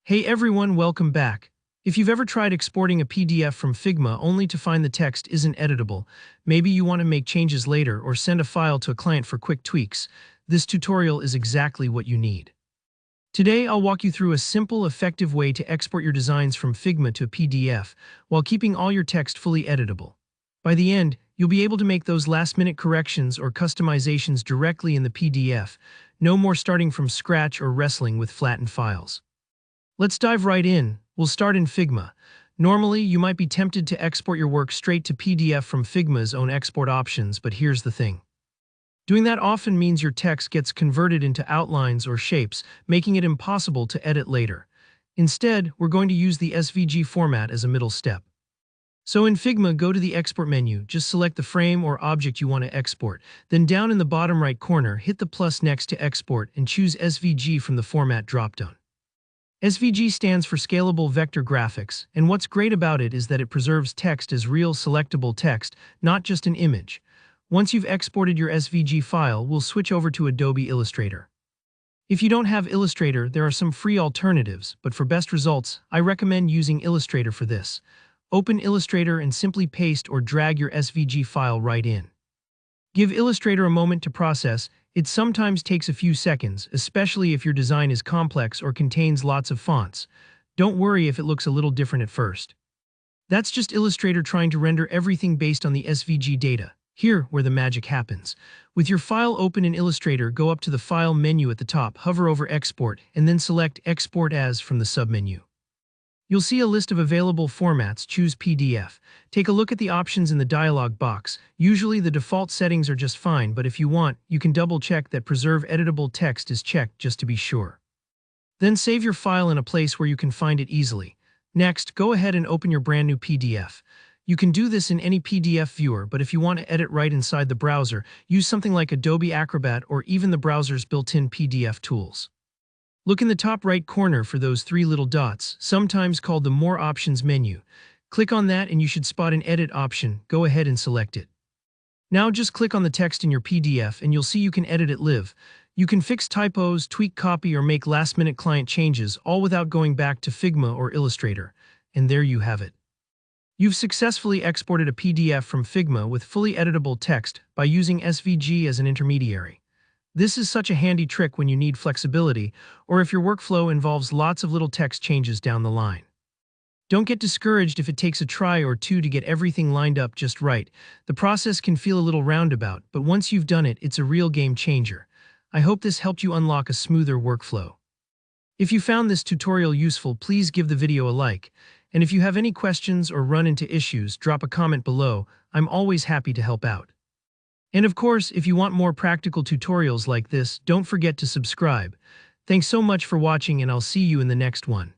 Hey everyone, welcome back. If you've ever tried exporting a PDF from Figma only to find the text isn't editable, maybe you want to make changes later or send a file to a client for quick tweaks, this tutorial is exactly what you need. Today I'll walk you through a simple, effective way to export your designs from Figma to a PDF while keeping all your text fully editable. By the end, you'll be able to make those last-minute corrections or customizations directly in the PDF, no more starting from scratch or wrestling with flattened files. Let's dive right in. We'll start in Figma. Normally, you might be tempted to export your work straight to PDF from Figma's own export options, but here's the thing. Doing that often means your text gets converted into outlines or shapes, making it impossible to edit later. Instead, we're going to use the SVG format as a middle step. So in Figma, go to the Export menu, just select the frame or object you want to export. Then down in the bottom right corner, hit the plus next to Export and choose SVG from the Format dropdown. SVG stands for Scalable Vector Graphics, and what's great about it is that it preserves text as real selectable text, not just an image. Once you've exported your SVG file, we'll switch over to Adobe Illustrator. If you don't have Illustrator, there are some free alternatives, but for best results, I recommend using Illustrator for this. Open Illustrator and simply paste or drag your SVG file right in. Give Illustrator a moment to process. It sometimes takes a few seconds, especially if your design is complex or contains lots of fonts. Don't worry if it looks a little different at first. That's just Illustrator trying to render everything based on the SVG data. Here, where the magic happens. With your file open in Illustrator, go up to the File menu at the top, hover over Export, and then select Export As from the submenu. You'll see a list of available formats. Choose PDF. Take a look at the options in the dialog box. Usually the default settings are just fine, but if you want, you can double-check that Preserve Editable Text is checked just to be sure. Then save your file in a place where you can find it easily. Next, go ahead and open your brand new PDF. You can do this in any PDF viewer, but if you want to edit right inside the browser, use something like Adobe Acrobat or even the browser's built-in PDF tools. Look in the top right corner for those three little dots, sometimes called the More Options menu. Click on that and you should spot an Edit option. Go ahead and select it. Now just click on the text in your PDF and you'll see you can edit it live. You can fix typos, tweak copy, or make last-minute client changes, all without going back to Figma or Illustrator. And there you have it. You've successfully exported a PDF from Figma with fully editable text by using SVG as an intermediary. This is such a handy trick when you need flexibility, or if your workflow involves lots of little text changes down the line. Don't get discouraged if it takes a try or two to get everything lined up just right. The process can feel a little roundabout, but once you've done it, it's a real game changer. I hope this helped you unlock a smoother workflow. If you found this tutorial useful, please give the video a like. And if you have any questions or run into issues, drop a comment below. I'm always happy to help out. And of course, if you want more practical tutorials like this, don't forget to subscribe. Thanks so much for watching, and I'll see you in the next one.